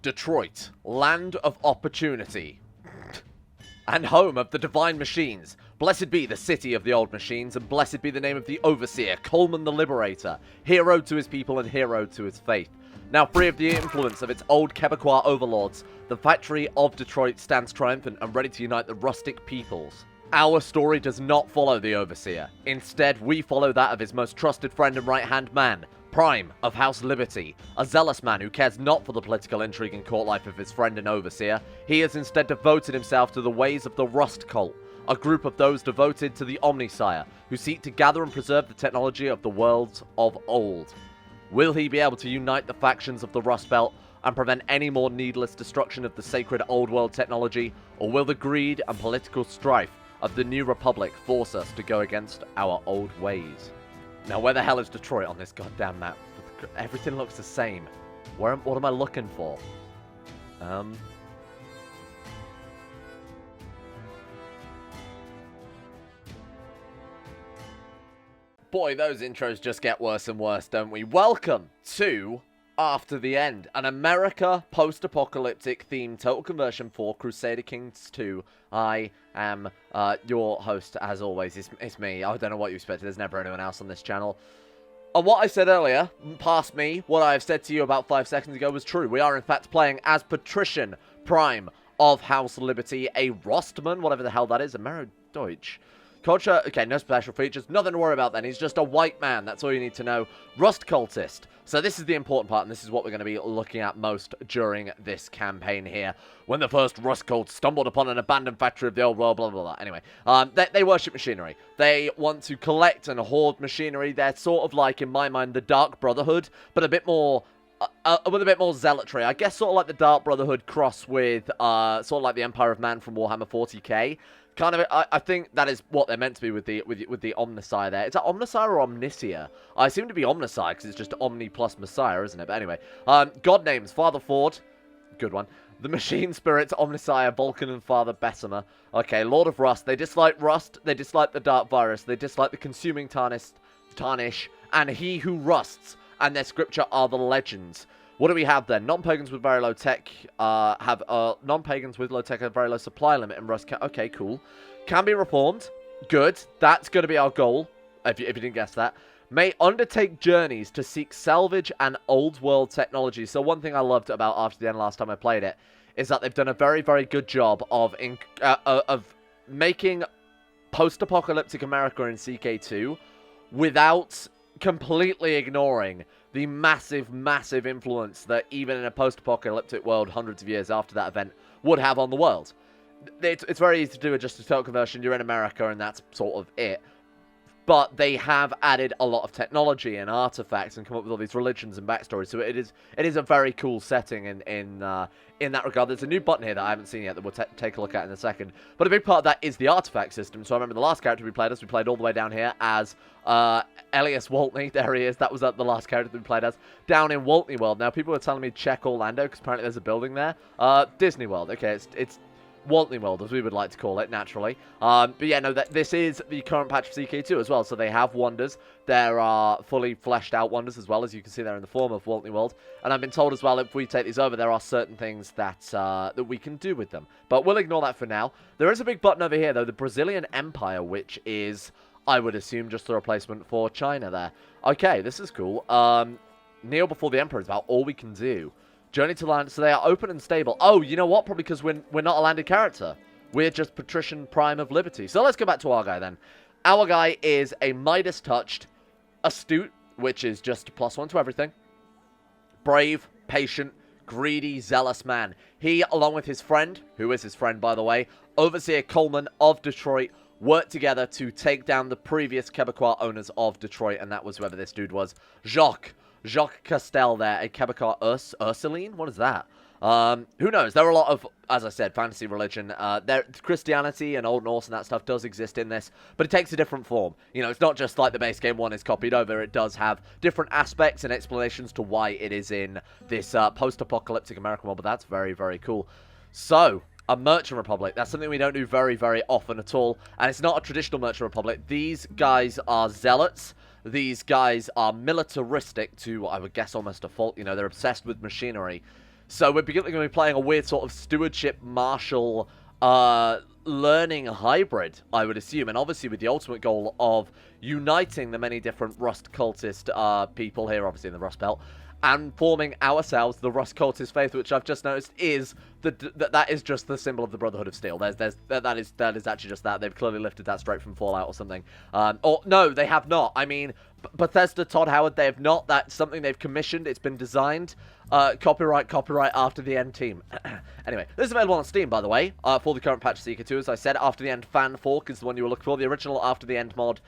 Detroit, land of opportunity, and home of the divine machines. Blessed be the city of the old machines, and blessed be the name of the overseer, Coleman the Liberator, hero to his people and hero to his faith. Now free of the influence of its old Quebecois overlords, the factory of Detroit stands triumphant and ready to unite the rustic peoples. Our story does not follow the overseer. Instead, we follow that of his most trusted friend and right-hand man, Prime of House Liberty, a zealous man who cares not for the political intrigue and court life of his friend and overseer. He has instead devoted himself to the ways of the Rust Cult, a group of those devoted to the Omnisire, who seek to gather and preserve the technology of the worlds of old. Will he be able to unite the factions of the Rust Belt and prevent any more needless destruction of the sacred old world technology, or will the greed and political strife of the New Republic force us to go against our old ways? Now, where the hell is Detroit on this goddamn map? Everything looks the same. What am I looking for? Boy, those intros just get worse and worse, don't we? Welcome to After the End, an America post-apocalyptic themed total conversion for Crusader Kings 2. I am your host, as always. It's me. I don't know what you expected. There's never anyone else on this channel. And what I said earlier, past me, what I've said to you about 5 seconds ago was true. We are, in fact, playing as Patrician Prime of House Liberty, a Rostman, whatever the hell that is, Amerideutsch. Culture, okay, no special features, nothing to worry about then. He's just a white man, that's all you need to know. Rust Cultist. So this is the important part, and this is what we're going to be looking at most during this campaign here. When the first Rust Cult stumbled upon an abandoned factory of the old world, blah, blah, blah. Anyway, they worship machinery. They want to collect and hoard machinery. They're sort of like, in my mind, the Dark Brotherhood, but a bit more... with a bit more zealotry. I guess sort of like the Dark Brotherhood cross with sort of like the Empire of Man from Warhammer 40k. Kind of, I think that is what they're meant to be with the Omnisire there. Is that Omnisire or Omnicia? I assume to be Omnisire because it's just Omni plus Messiah, isn't it? But anyway, God names, Father Ford, good one. The Machine Spirits, Omnisire, Vulcan, and Father Bessemer. Okay, Lord of Rust. They dislike Rust. They dislike the Dark Virus. They dislike the Consuming Tarnish, and He Who Rusts. And their scripture are the legends. What do we have then? Non-pagans with very low tech have non-pagans with low tech have very low supply limit and rust. Okay, cool. Can be reformed. Good. That's going to be our goal. If you didn't guess that. May undertake journeys to seek salvage and old world technology. So one thing I loved about After the End last time I played it is that they've done a very, very good job of making post-apocalyptic America in CK2 without completely ignoring the massive, massive influence that even in a post-apocalyptic world hundreds of years after that event would have on the world. It's very easy to do just a total conversion. You're in America and that's sort of it. But they have added a lot of technology and artifacts and come up with all these religions and backstories. So it is a very cool setting in that regard. There's a new button here that I haven't seen yet that we'll take a look at in a second. But a big part of that is the artifact system. So I remember the last character we played all the way down here as Elias Waltney. There he is. That was the last character that we played as down in Waltney World. Now people were telling me check Orlando because apparently there's a building there. Disney World. Okay, it's Waltney World, as we would like to call it, naturally. But yeah, no, this is the current patch of CK2 as well, so they have wonders. There are fully fleshed out wonders as well, as you can see there in the form of Waltney World. And I've been told as well, if we take these over, there are certain things that that we can do with them. But we'll ignore that for now. There is a big button over here, though, the Brazilian Empire, which is, I would assume, just the replacement for China there. Okay, this is cool. Kneel before the Emperor is about all we can do. Journey to land, so they are open and stable. Oh, you know what? Probably because we're not a landed character. We're just Patrician Prime of Liberty. So let's go back to our guy then. Our guy is a Midas-touched, astute, which is just +1 to everything. Brave, patient, greedy, zealous man. He, along with his friend, who is his friend by the way, Overseer Coleman of Detroit, worked together to take down the previous Quebecois owners of Detroit, and that was whoever this dude was. Jacques Castel there, a Quebecois Ursuline? What is that? Who knows? There are a lot of, as I said, fantasy religion. Christianity and Old Norse and that stuff does exist in this, but it takes a different form. You know, it's not just like the base game one is copied over. It does have different aspects and explanations to why it is in this post-apocalyptic American world, but that's very, very cool. So, a Merchant Republic. That's something we don't do very, very often at all, and it's not a traditional Merchant Republic. These guys are zealots. These guys are militaristic to, I would guess, almost a fault. You know, they're obsessed with machinery. So we're going to be playing a weird sort of stewardship martial learning hybrid, I would assume, and obviously with the ultimate goal of uniting the many different Rust cultist people here, obviously in the Rust Belt, and forming ourselves the Rust cultist faith, which I've just noticed is that is just the symbol of the Brotherhood of Steel. That is actually just that. They've clearly lifted that straight from Fallout or something. Or no, they have not. I mean, Bethesda, Todd Howard, they have not. That's something they've commissioned. It's been designed. Copyright after the end team. Anyway, this is available on Steam, by the way, for the current patch of CK2. As I said, After the End Fan Fork is the one you were looking for. The original After the End mod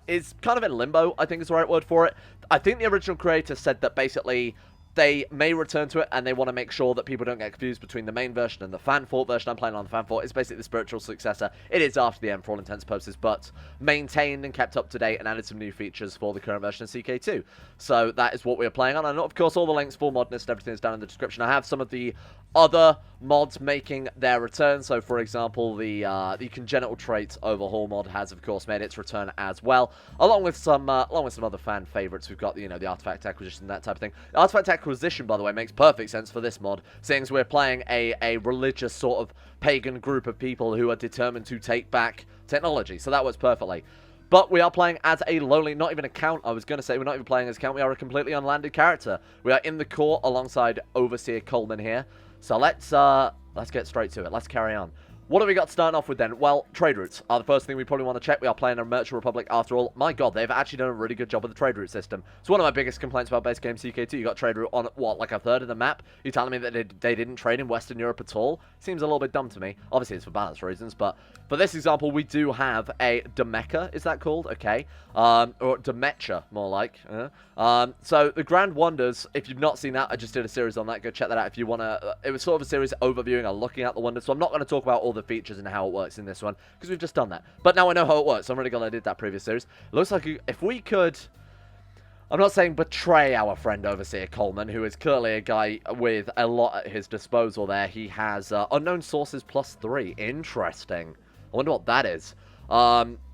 is kind of in limbo, I think is the right word for it. I think the original creator said that basically they may return to it, and they want to make sure that people don't get confused between the main version and the fan fort version. I'm playing on the fan fort. It's basically the spiritual successor. It is After the End for all intents and purposes, but maintained and kept up to date and added some new features for the current version of CK2. So that is what we are playing on, and of course all the links for Modnist and everything is down in the description. I have some of the other mods making their return. So for example, the Congenital Traits Overhaul mod has of course made its return as well, along with some other fan favorites. We've got the Artifact Acquisition, that type of thing. The Artifact Acquisition, by the way, makes perfect sense for this mod, seeing as we're playing a religious sort of pagan group of people who are determined to take back technology. So that works perfectly. But we are playing as a lowly, not even a count. I was going to say we're not even playing as a count. We are a completely unlanded character. We are in the court alongside Overseer Coleman here. So let's get straight to it. Let's carry on. What have we got starting off with then? Well, trade routes are the first thing we probably want to check. We are playing a Merchant Republic after all. My god, they've actually done a really good job with the trade route system. It's one of my biggest complaints about base game CK2. You got trade route on, what, like a third of the map? You're telling me that they didn't trade in Western Europe at all? Seems a little bit dumb to me. Obviously, it's for balance reasons, but for this example, we do have a Demeca, is that called? Okay. Or Demecha, more like. So, the Grand Wonders, if you've not seen that, I just did a series on that. Go check that out if you want to. It was sort of a series overviewing and looking at the wonders, so I'm not going to talk about all the features and how it works in this one, because we've just done that. But now I know how it works, so I'm really glad I did that previous series. It looks like if we could... I'm not saying betray our friend Overseer Coleman, who is clearly a guy with a lot at his disposal there. He has Unknown Sources +3. Interesting. I wonder what that is.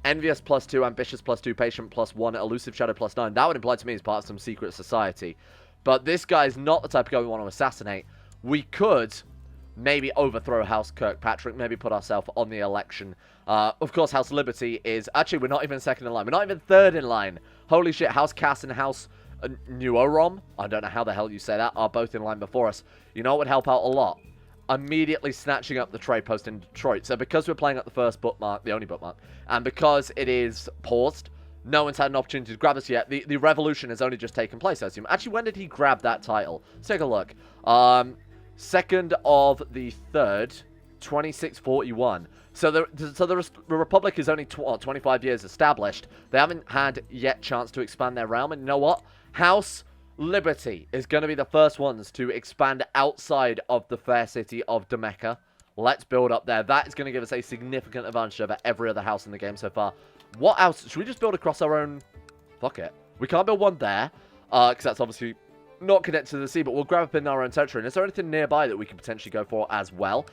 Envious +2, Ambitious +2, Patient +1, Elusive Shadow +9. That would imply to me he's part of some secret society. But this guy's not the type of guy we want to assassinate. We could... maybe overthrow House Kirkpatrick, maybe put ourselves on the election. Of course, House Liberty is... actually, we're not even second in line. We're not even third in line. Holy shit, House Cass and House Nuorom, I don't know how the hell you say that, are both in line before us. You know what would help out a lot? Immediately snatching up the trade post in Detroit. So because we're playing at the first bookmark, the only bookmark, and because it is paused, no one's had an opportunity to grab us yet. The revolution has only just taken place, I assume. Actually, when did he grab that title? Let's take a look. 2nd of the 3rd, 2641. So the Republic is only 25 years established. They haven't had yet chance to expand their realm. And you know what? House Liberty is going to be the first ones to expand outside of the fair city of Demeca. Let's build up there. That is going to give us a significant advantage over every other house in the game so far. What else? Should we just build across our own... fuck it. We can't build one there, because that's obviously... not connected to the sea, but we'll grab up in our own territory. And is there anything nearby that we could potentially go for as well?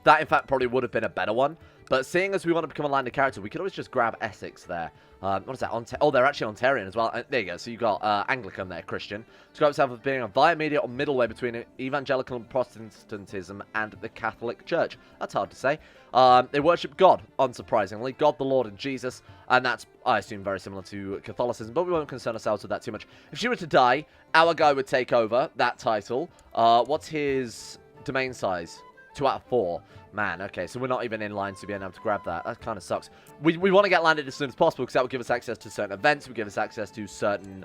That, in fact, probably would have been a better one. But seeing as we want to become a landed character, we could always just grab Essex there. What is that? Oh, they're actually Ontarian as well. There you go. So you got Anglican there, Christian. Describe itself as being a via media or middle way between evangelical and Protestantism and the Catholic Church. That's hard to say. They worship God, unsurprisingly. God, the Lord, and Jesus. And that's, I assume, very similar to Catholicism. But we won't concern ourselves with that too much. If she were to die, our guy would take over that title. What's his domain size? 2 out of 4. Man, okay, so we're not even in line to be able to grab that. That kind of sucks. We want to get landed as soon as possible, because that would give us access to certain events, would give us access to certain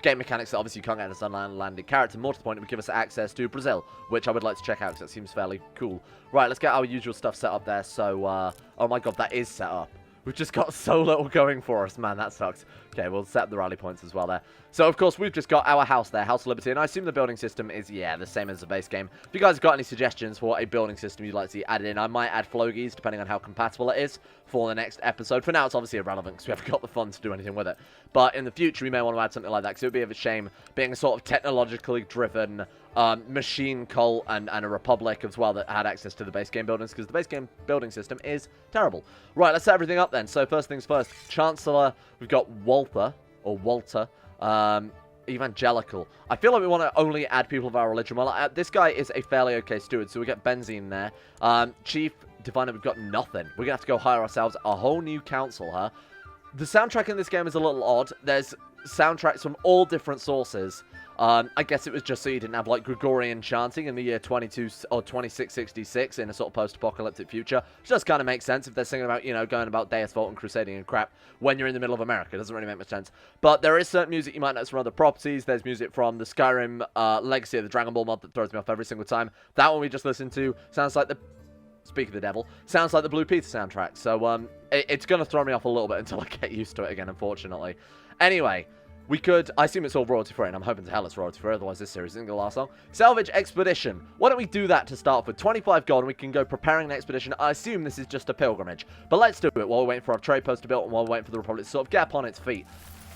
game mechanics that obviously you can't get as an unlanded character. More to the point, it would give us access to Brazil, which I would like to check out, because that seems fairly cool. Right, let's get our usual stuff set up there. So, oh my god, that is set up. We've just got so little going for us. Man, that sucks. Okay, we'll set up the rally points as well there. So, of course, we've just got our house there, House Liberty, and I assume the building system is, yeah, the same as the base game. If you guys have got any suggestions for a building system you'd like to see added in, I might add flogies, depending on how compatible it is, for the next episode. For now, it's obviously irrelevant, because we haven't got the funds to do anything with it. But in the future, we may want to add something like that, because it would be a shame being a sort of technologically driven machine cult and a republic as well that had access to the base game buildings, because the base game building system is terrible. Right, let's set everything up then. So first things first, Chancellor, we've got Walter, or Walter. Evangelical. I feel like we want to only add people of our religion. Well, this guy is a fairly okay steward, so we get Benzine there. Chief Diviner, we've got nothing. We're going to have to go hire ourselves a whole new council, huh? The soundtrack in this game is a little odd. There's soundtracks from all different sources. I guess it was just so you didn't have, like, Gregorian chanting in the year 22 or 2666 in a sort of post-apocalyptic future. Which does kind of make sense if they're singing about, you know, going about Deus Vult and crusading and crap when you're in the middle of America. It doesn't really make much sense. But there is certain music you might notice from other properties. There's music from the Skyrim Legacy of the Dragon Ball mod that throws me off every single time. That one we just listened to sounds like the... Speak of the devil. Sounds like the Blue Peter soundtrack. So, it's going to throw me off a little bit until I get used to it again, unfortunately. Anyway... We could, I assume it's all royalty-free, and I'm hoping to hell it's royalty-free, otherwise this series isn't going to last long. Salvage Expedition. Why don't we do that to start with? 25 gold, and we can go preparing an expedition. I assume this is just a pilgrimage. But let's do it while we're waiting for our trade post to build, and while we're waiting for the Republic to sort of get upon its feet.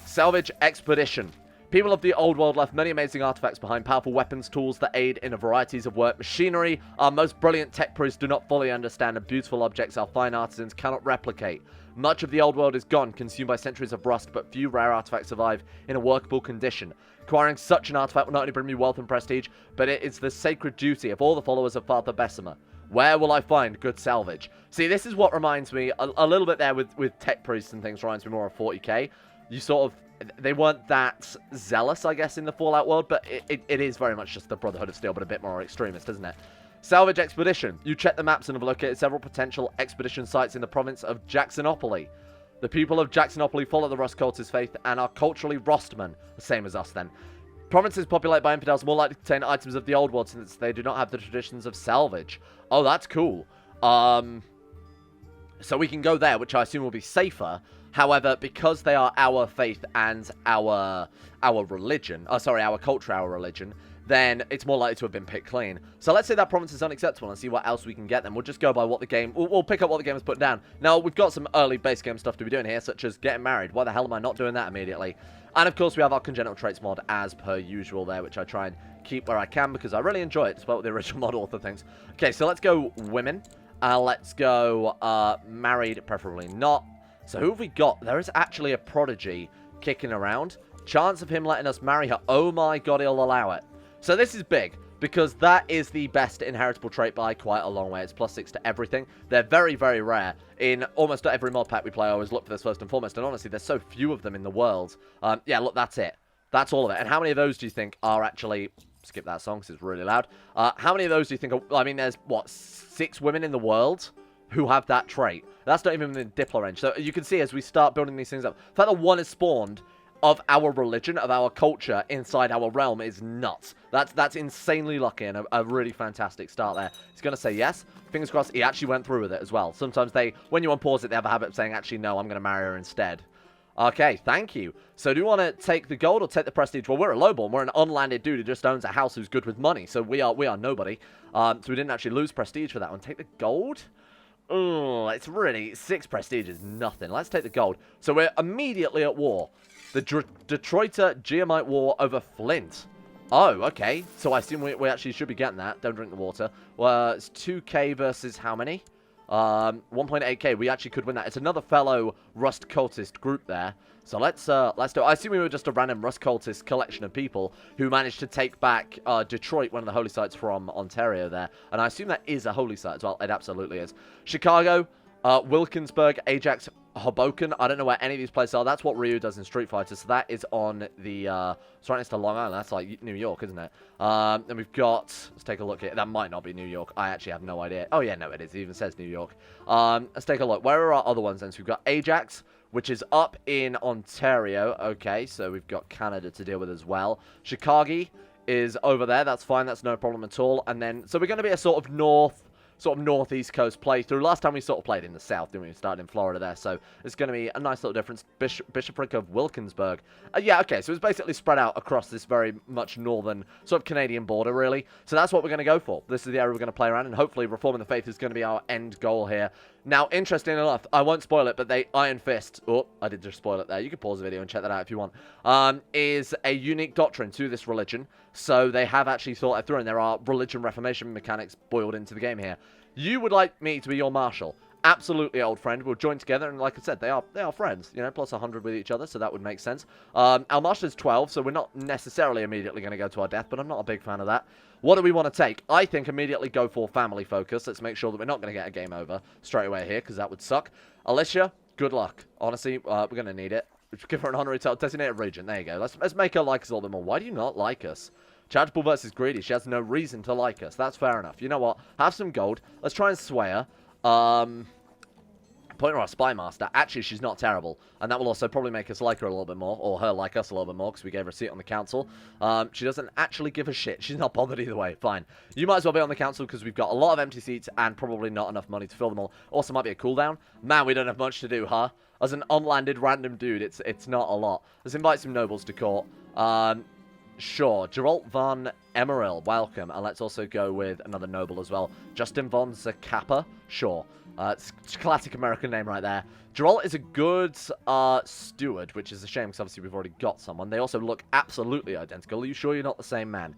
Salvage Expedition. People of the old world left many amazing artifacts behind, powerful weapons, tools that aid in a varieties of work. Machinery our most brilliant tech priests do not fully understand, and beautiful objects our fine artisans cannot replicate. Much of the old world is gone, consumed by centuries of rust, but few rare artifacts survive in a workable condition. Acquiring such an artifact will not only bring me wealth and prestige, but it is the sacred duty of all the followers of Father Bessemer. Where will I find good salvage? See, this is what reminds me, a little bit there with tech priests and things, reminds me more of 40k. You sort of, they weren't that zealous, I guess, in the Fallout world, but it is very much just the Brotherhood of Steel, but a bit more extremist, isn't it? Salvage Expedition. You check the maps and have located several potential expedition sites in the province of Jacksonopoly. The people of Jacksonopoly follow the Rust cultist faith and are culturally Rostmen, the same as us then. Provinces populated by infidels are more likely to contain items of the old world since they do not have the traditions of salvage. Oh, that's cool. So we can go there, which I assume will be safer. However, because they are our faith and our religion, our culture, our religion, then it's more likely to have been picked clean. So let's say that province is unacceptable and see what else we can get them. We'll just go by what the game... We'll pick up what the game has put down. Now, we've got some early base game stuff to be doing here, such as getting married. Why the hell am I not doing that immediately? And, of course, we have our Congenital traits mod as per usual there, which I try and keep where I can because I really enjoy it, despite what the original mod author thinks. Okay, so let's go women. Let's go married, preferably not. So who have we got? There is actually a prodigy kicking around. Chance of him letting us marry her. Oh my god, he'll allow it. So this is big, because that is the best inheritable trait by quite a long way. It's +6 to everything. They're very, very rare. In almost every mod pack we play, I always look for this first and foremost, and honestly, there's so few of them in the world. Yeah, look, that's it. That's all of it. And how many of those do you think are actually... Skip that song, because it's really loud. How many of those do you think are... I mean, there's, what, 6 women in the world who have that trait? That's not even in the Diplo range. So you can see as we start building these things up, the fact that one is spawned of our religion, of our culture inside our realm is nuts. That's insanely lucky and a really fantastic start there. He's going to say yes. Fingers crossed he actually went through with it as well. Sometimes when you unpause it, they have a habit of saying, actually, no, I'm going to marry her instead. Okay, thank you. So do you want to take the gold or take the prestige? Well, we're a lowborn. We're an unlanded dude who just owns a house who's good with money. So we are nobody. So we didn't actually lose prestige for that one. Take the gold? Oh, it's really... 6 prestige is nothing. Let's take the gold. So we're immediately at war. The Detroiter Geomite War over Flint. Oh, okay. So I assume we actually should be getting that. Don't drink the water. Well, it's 2k versus how many? 1.8k. We actually could win that. It's another fellow Rust cultist group there. So let's do it. I assume we were just a random Rust cultist collection of people who managed to take back Detroit, one of the holy sites from Ontario there. And I assume that is a holy site as well. It absolutely is. Chicago, Wilkinsburg, Ajax, Hoboken. I don't know where any of these places are. That's what Ryu does in Street Fighter. So that is on the... it's right next to Long Island. That's like New York, isn't it? Then we've got... Let's take a look here. That might not be New York. I actually have no idea. Oh, yeah, no, it is. It even says New York. Let's take a look. Where are our other ones then? So we've got Ajax, which is up in Ontario. Okay, so we've got Canada to deal with as well. Chicago is over there. That's fine. That's no problem at all. And then... So we're going to be a sort of northeast coast playthrough. Last time we sort of played in the south, didn't we? We started in Florida there, so it's going to be a nice little difference. Bishopric of Wilkinsburg. Yeah, okay, so it's basically spread out across this very much northern sort of Canadian border, really. So that's what we're going to go for. This is the area we're going to play around, and hopefully reforming the faith is going to be our end goal here. Now, interesting enough, I won't spoil it, but they Iron Fist, oh, I did just spoil it there. You can pause the video and check that out if you want, is a unique doctrine to this religion. So they have actually thought it through, and there are religion reformation mechanics boiled into the game here. You would like me to be your marshal. absolutely old friend. We'll join together, and like I said, they are friends, you know, plus 100 with each other, so that would make sense. Our master's 12, so we're not necessarily immediately going to go to our death, but I'm not a big fan of that. What do we want to take? I think immediately go for family focus. Let's make sure that we're not going to get a game over straight away here, because that would suck. Alicia, good luck. Honestly, we're going to need it. Give her an honorary title, designated regent. There you go. Let's make her like us a little bit more. Why do you not like us? Charitable versus greedy. She has no reason to like us. That's fair enough. You know what? Have some gold. Let's try and sway her. Point her our spy master. Actually, she's not terrible. And that will also probably make us like her a little bit more. Or her like us a little bit more, because we gave her a seat on the council. She doesn't actually give a shit. She's not bothered either way. Fine. You might as well be on the council, because we've got a lot of empty seats and probably not enough money to fill them all. Also, might be a cooldown. Man, we don't have much to do, huh? As an unlanded random dude, it's not a lot. Let's invite some nobles to court. Sure. Geralt von Emeril, welcome. And let's also go with another noble as well. Justin von Zacapa, sure. It's a classic American name right there. Geralt is a good steward, which is a shame because obviously we've already got someone. They also look absolutely identical. Are you sure you're not the same man?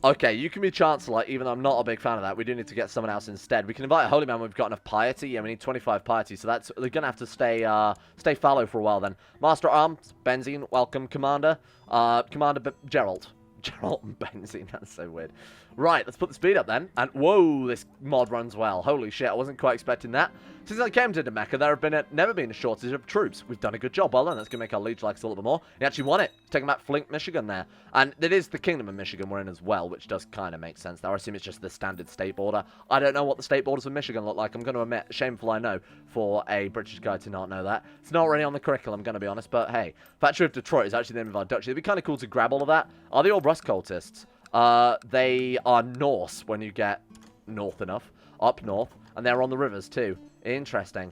Okay, you can be Chancellor, even though I'm not a big fan of that. We do need to get someone else instead. We can invite a Holy Man when we've got enough piety. Yeah, we need 25 piety, so they're going to have to stay fallow for a while then. Master Arms, Benzine, welcome. Commander, Geralt. Geralt and Benzine, that's so weird. Right, let's put the speed up then. And whoa, this mod runs well. Holy shit, I wasn't quite expecting that. Since I came to Mecca, there have never been a shortage of troops. We've done a good job. Well done. That's going to make our liege like us a little bit more. He actually won it. Taking back Flint, Michigan there. And it is the Kingdom of Michigan we're in as well, which does kind of make sense there. I assume it's just the standard state border. I don't know what the state borders of Michigan look like. I'm going to admit, shameful I know, for a British guy to not know that. It's not really on the curriculum, I'm going to be honest. But hey, Factory of Detroit is actually the name of our duchy. It'd be kind of cool to grab all of that. Are they all Rust cultists? They are Norse when you get north enough. Up north. And they're on the rivers too. Interesting.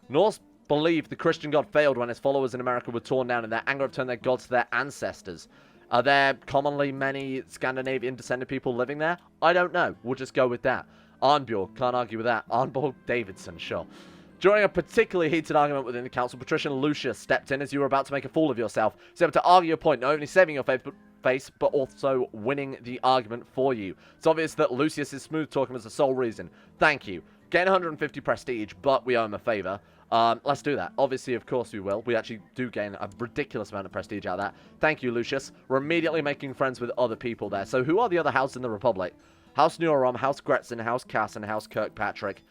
Norse believe the Christian god failed when his followers in America were torn down and their anger have turned their gods to their ancestors. Are there commonly many Scandinavian descended people living there? I don't know. We'll just go with that. Arnbjorg, can't argue with that. Arnborg Davidson, sure. During a particularly heated argument within the council, Patrician Lucius stepped in as you were about to make a fool of yourself. He's able to argue your point, not only saving your face, but also winning the argument for you. It's obvious that Lucius' smooth talking was the sole reason. Thank you. Gain 150 prestige, but we owe him a favor. Let's do that. Obviously, of course we will. We actually do gain a ridiculous amount of prestige out of that. Thank you, Lucius. We're immediately making friends with other people there. So who are the other houses in the Republic? House Neurom, House Gretzin, House Cass, and House Kirkpatrick.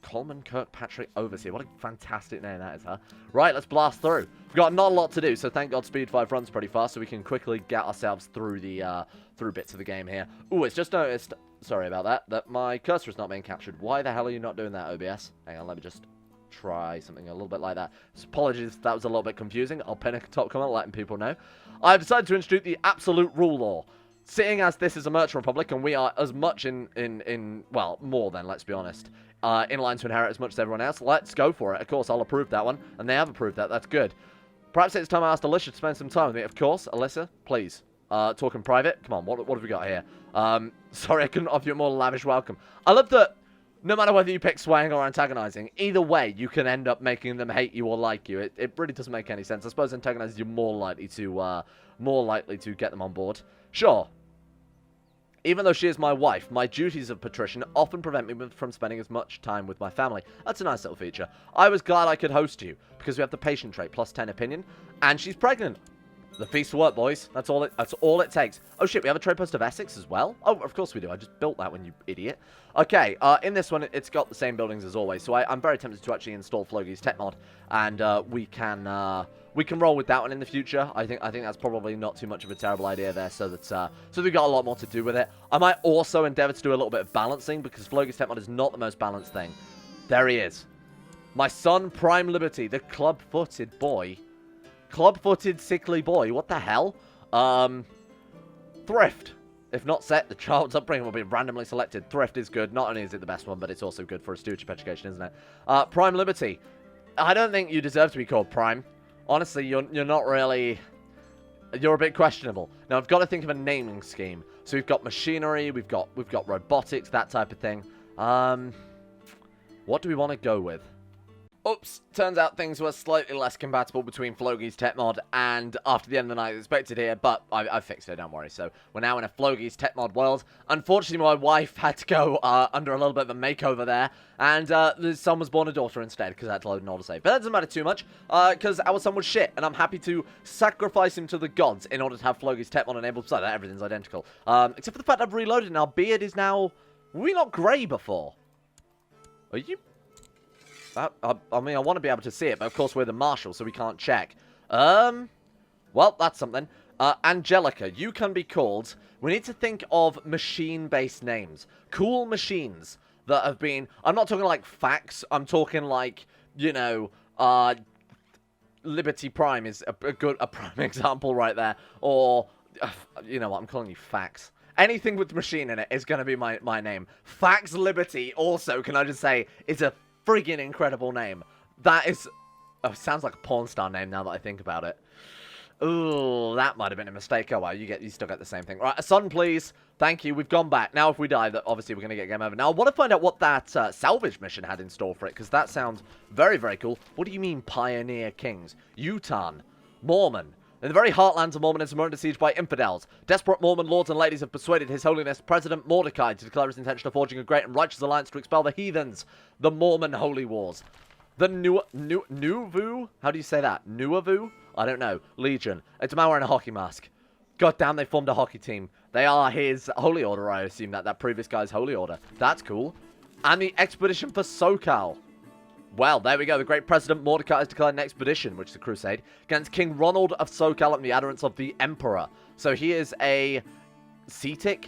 Coleman Kirkpatrick Overseer. What a fantastic name that is, huh? Right, let's blast through. We've got not a lot to do, so thank God Speed 5 runs pretty fast, so we can quickly get ourselves through the through bits of the game here. Ooh, it's just noticed, sorry about that my cursor is not being captured. Why the hell are you not doing that, OBS? Hang on, let me just try something a little bit like that. So apologies if that was a little bit confusing. I'll pin a top comment letting people know. I've decided to institute the absolute rule law. Seeing as this is a merchant republic and we are as much well, more than, let's be honest, in line to inherit as much as everyone else, let's go for it. Of course, I'll approve that one, and they have approved that. That's good. Perhaps it's time I asked Alicia to spend some time with me. Of course, Alyssa, please. Talk in private. Come on, what have we got here? Sorry, I couldn't offer you a more lavish welcome. I love that no matter whether you pick swaying or antagonizing, either way, you can end up making them hate you or like you. It really doesn't make any sense. I suppose antagonizing, you're more likely to get them on board. Sure. Even though she is my wife, my duties of patrician often prevent me from spending as much time with my family. That's a nice little feature. I was glad I could host you, because we have the patient trait, plus 10 opinion, and she's pregnant. The feast will work, boys. That's all it takes. Oh shit, we have a trade post of Essex as well? Oh, of course we do. I just built that one, you idiot. Okay, in this one, it's got the same buildings as always, so I'm very tempted to actually install Flogi's tech mod, and we can roll with that one in the future. I think that's probably not too much of a terrible idea there, so we've got a lot more to do with it. I might also endeavor to do a little bit of balancing, because Flogi's tech mod is not the most balanced thing. There he is. My son, Prime Liberty, the club-footed boy. Club-footed, sickly boy. What the hell? Thrift. If not set, the child's upbringing will be randomly selected. Thrift is good. Not only is it the best one, but it's also good for a stewardship education, isn't it? Prime Liberty. I don't think you deserve to be called Prime. Honestly, you're not really... You're a bit questionable. Now, I've got to think of a naming scheme. So we've got machinery, we've got robotics, that type of thing. What do we want to go with? Oops, turns out things were slightly less compatible between Flogi's tech mod and After the End of the Night as expected here, but I fixed it, don't worry. So we're now in a Flogi's tech mod world. Unfortunately, my wife had to go under a little bit of a makeover there, and the son was born a daughter instead, because I had to load an autosave. But that doesn't matter too much, because our son was shit, and I'm happy to sacrifice him to the gods in order to have Flogi's tech mod enabled, so that everything's identical. Except for the fact I've reloaded, and our beard is now... Were we not grey before? Are you... I mean, I want to be able to see it, but of course we're the marshal, so we can't check. Well, that's something. Angelica, you can be called... We need to think of machine-based names. Cool machines that have been... I'm not talking like facts. I'm talking like, you know, Liberty Prime is a prime example right there. Or, you know what, I'm calling you facts. Anything with machine in it is going to be my name. Fax Liberty, also, can I just say, is a friggin' incredible name. That is... Oh, sounds like a porn star name now that I think about it. Ooh, that might have been a mistake. Oh, well, you still get the same thing. Right, a son, please. Thank you. We've gone back. Now, if we die, obviously, we're going to get game over. Now, I want to find out what that salvage mission had in store for it, because that sounds very, very cool. What do you mean, Pioneer Kings? Utan. Mormon. In the very heartlands of Mormonism, we're under siege by infidels. Desperate Mormon lords and ladies have persuaded His Holiness President Mordecai to declare his intention of forging a great and righteous alliance to expel the heathens. The Mormon Holy Wars. The Nuvu? How do you say that? Nuavu? I don't know. Legion. It's a man wearing a hockey mask. God damn, they formed a hockey team. They are his Holy Order, I assume. That previous guy's Holy Order. That's cool. And the Expedition for SoCal. Well, there we go. The great President Mordecai has declared an expedition, which is a crusade, against King Ronald of SoCal and the Addons of the Emperor. So he is a Cetic.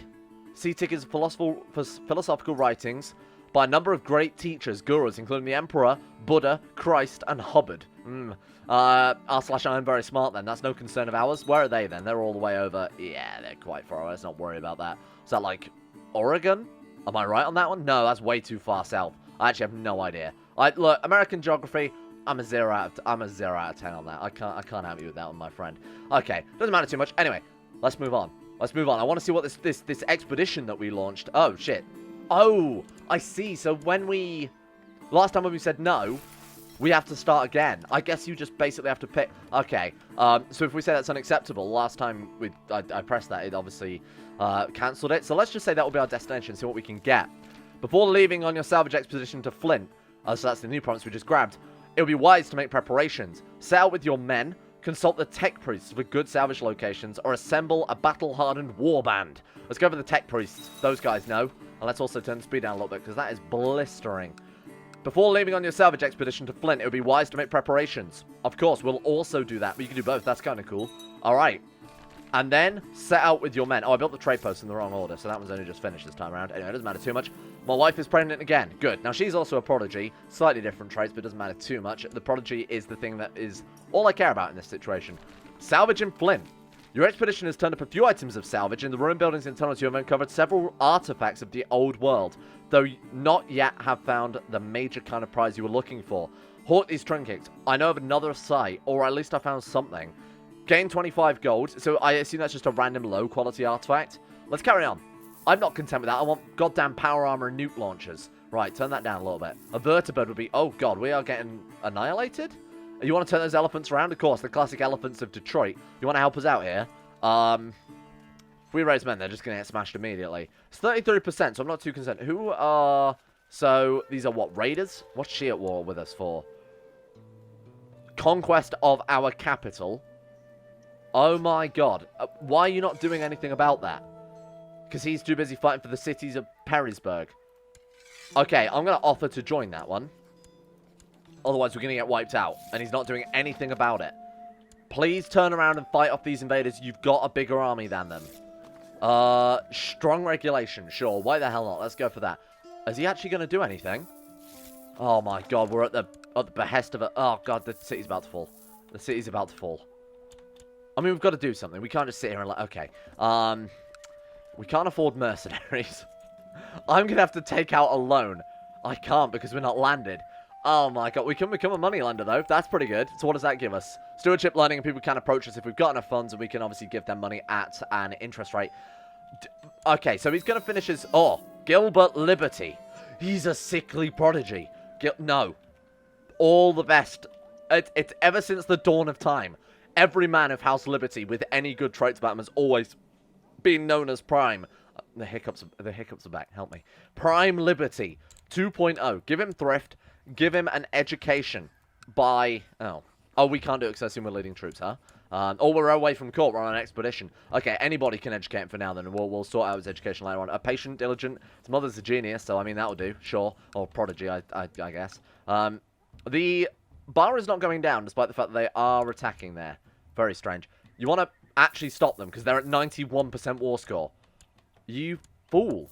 Cetic is philosophical writings by a number of great teachers, gurus, including the Emperor, Buddha, Christ, and Hubbard. R/I'm very smart then. That's no concern of ours. Where are they then? They're all the way over. Yeah, they're quite far away. Let's not worry about that. Is that like Oregon? Am I right on that one? No, that's way too far south. I actually have no idea. Look, American geography, I'm a 0 out of 10 on that. I can't help you with that one, my friend. Okay, doesn't matter too much. Anyway, let's move on. I want to see what this expedition that we launched. Oh shit. Oh, I see. So last time when we said no, we have to start again. I guess you just basically have to pick. Okay. So if we say that's unacceptable, last time I pressed that, it obviously cancelled it. So let's just say that will be our destination. See what we can get. Before leaving on your salvage expedition to Flint. So that's the new promise we just grabbed. It would be wise to make preparations. Set out with your men, consult the tech priests for good salvage locations, or assemble a battle-hardened war band. Let's go for the tech priests. Those guys know. And let's also turn the speed down a little bit, because that is blistering. Before leaving on your salvage expedition to Flint, it would be wise to make preparations. Of course, we'll also do that, but you can do both. That's kind of cool. Alright. And then, set out with your men. Oh, I built the trade post in the wrong order, so that one's only just finished this time around. Anyway, it doesn't matter too much. My wife is pregnant again. Good. Now, she's also a prodigy. Slightly different traits, but it doesn't matter too much. The prodigy is the thing that is all I care about in this situation. Salvage in Flint. Your expedition has turned up a few items of salvage. In the ruined buildings and tunnels, you have uncovered several artifacts of the old world, though not yet have found the major kind of prize you were looking for. Haunt these trinkets. I know of another site, or at least I found something. Gain 25 gold, so I assume that's just a random low-quality artifact. Let's carry on. I'm not content with that. I want goddamn power armor and nuke launchers. Right, turn that down a little bit. A vertibird would be... Oh, God, we are getting annihilated? You want to turn those elephants around? Of course, the classic elephants of Detroit. You want to help us out here? If we raise men, they're just going to get smashed immediately. It's 33%, so I'm not too concerned. Who are... So, these are what, raiders? What's she at war with us for? Conquest of our capital. Oh my god. Why are you not doing anything about that? Because he's too busy fighting for the cities of Perrysburg. Okay, I'm going to offer to join that one. Otherwise, we're going to get wiped out. And he's not doing anything about it. Please turn around and fight off these invaders. You've got a bigger army than them. Strong regulation. Sure, why the hell not? Let's go for that. Is he actually going to do anything? Oh my god, we're at the behest of it. Oh god, the city's about to fall. The city's about to fall. I mean, we've got to do something. We can't just sit here and like, okay. We can't afford mercenaries. I'm going to have to take out a loan. I can't because we're not landed. Oh my god, we can become a moneylender though. That's pretty good. So what does that give us? Stewardship learning, and people can approach us if we've got enough funds, and we can obviously give them money at an interest rate. Okay, so he's going to finish his... Oh, Gilbert Liberty. He's a sickly prodigy. No. all the best. It's ever since the dawn of time. Every man of House Liberty with any good traits about him has always been known as Prime. The hiccups are back. Help me. Prime Liberty 2.0. Give him thrift. Give him an education by... Oh, we can't do accessing with leading troops, huh? Or we're away from court. We're on an expedition. Okay, anybody can educate him for now, then. And we'll sort out his education later on. A patient, diligent. His mother's a genius, so, I mean, that'll do. Sure. Or prodigy, I guess. The bar is not going down, despite the fact that they are attacking there. Very strange. You want to actually stop them, because they're at 91% war score. You fool.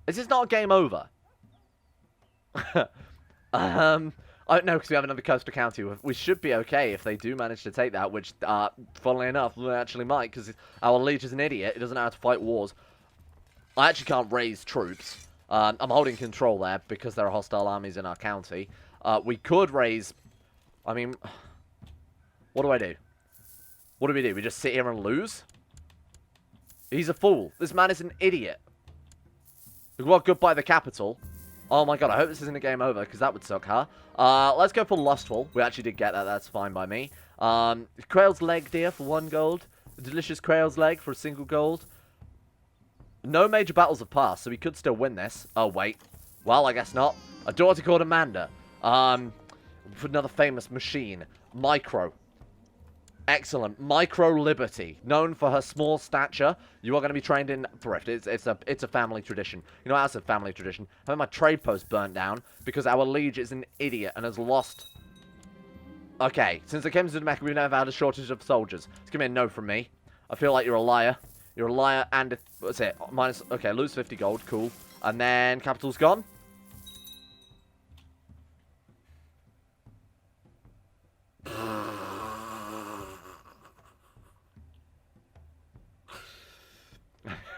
Is this not a game over? I don't know, because we have another coastal county. We should be okay if they do manage to take that, which, funnily enough, we actually might, because our liege is an idiot. He doesn't know how to fight wars. I actually can't raise troops. I'm holding control there, because there are hostile armies in our county. We could raise... I mean... What do I do? What do we do? We just sit here and lose? He's a fool. This man is an idiot. Well, goodbye the capital. Oh my god, I hope this isn't a game over, because that would suck, huh? Let's go for Lustful. We actually did get that. That's fine by me. Quail's leg deer for 1 gold. A delicious quail's leg for a single gold. No major battles have passed, so we could still win this. Oh, wait. Well, I guess not. A daughter called Amanda. For another famous machine. Micro. Excellent. Micro Liberty. Known for her small stature. You are going to be trained in thrift. It's a family tradition. You know what else is a family tradition? Having my trade post burnt down because our liege is an idiot and has lost... Okay. Since I came to Mecca, we've never had a shortage of soldiers. It's going to be a no from me. I feel like you're a liar. You're a liar and... What's it? Minus... Okay, lose 50 gold. Cool. And then capital's gone.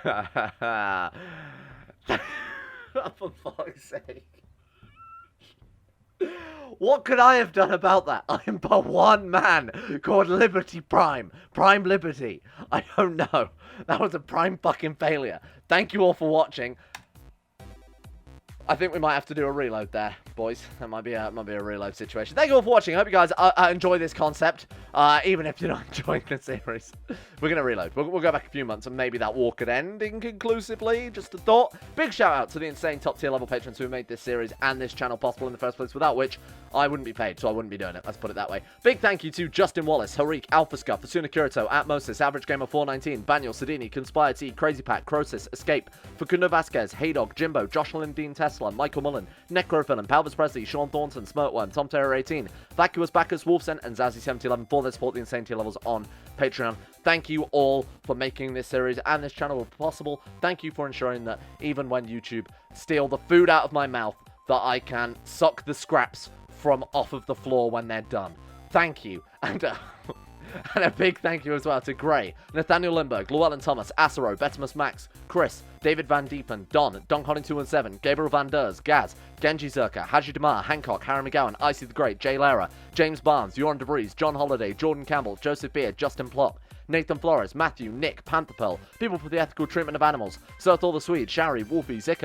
For fuck's sake. What could I have done about that? I am but one man called Liberty Prime. Prime Liberty. I don't know. That was a prime fucking failure. Thank you all for watching. I think we might have to do a reload there, boys. That might be a reload situation. Thank you all for watching. I hope you guys enjoy this concept, even if you're not enjoying the series. We're going to reload. We'll go back a few months, and maybe that war could end inconclusively. Just a thought. Big shout out to the insane top tier level patrons who made this series and this channel possible in the first place, without which I wouldn't be paid, so I wouldn't be doing it. Let's put it that way. Big thank you to Justin Wallace, Harik, Alpha Scuff, Asuna Kirito, Atmosis, Average Gamer 419, Baniel, Sadini, Conspire T, Crazy Pack, Crosis, Escape, Facundo Vasquez, Haydog, Jimbo, Jocelyn Dean Tesla, Michael Mullen, Necrophilin, Palvis Presley, Sean Thornton, Smirtworm, Tom Terror 18, Vacuous Bacchus, Wolfsen, and Zazzy7011 for their support the insane tier levels on Patreon. Thank you all for making this series and this channel possible. Thank you for ensuring that even when YouTube steal the food out of my mouth, that I can suck the scraps from off of the floor when they're done. Thank you. And a big thank you as well to Gray, Nathaniel Lindbergh, Llewellyn Thomas, Acero, Betimus Max, Chris, David Van Diepen, Don Conning 217, Gabriel Van Ders, Gaz, Genji Zerka, Haji Damar, Hancock, Harry McGowan, Icy the Great, Jay Lara, James Barnes, Joran DeVries, John Holiday, Jordan Campbell, Joseph Beard, Justin Plott, Nathan Flores, Matthew, Nick, Panther Pearl, People for the Ethical Treatment of Animals, Serthor the Swede, Shari, Wolfie, Zika,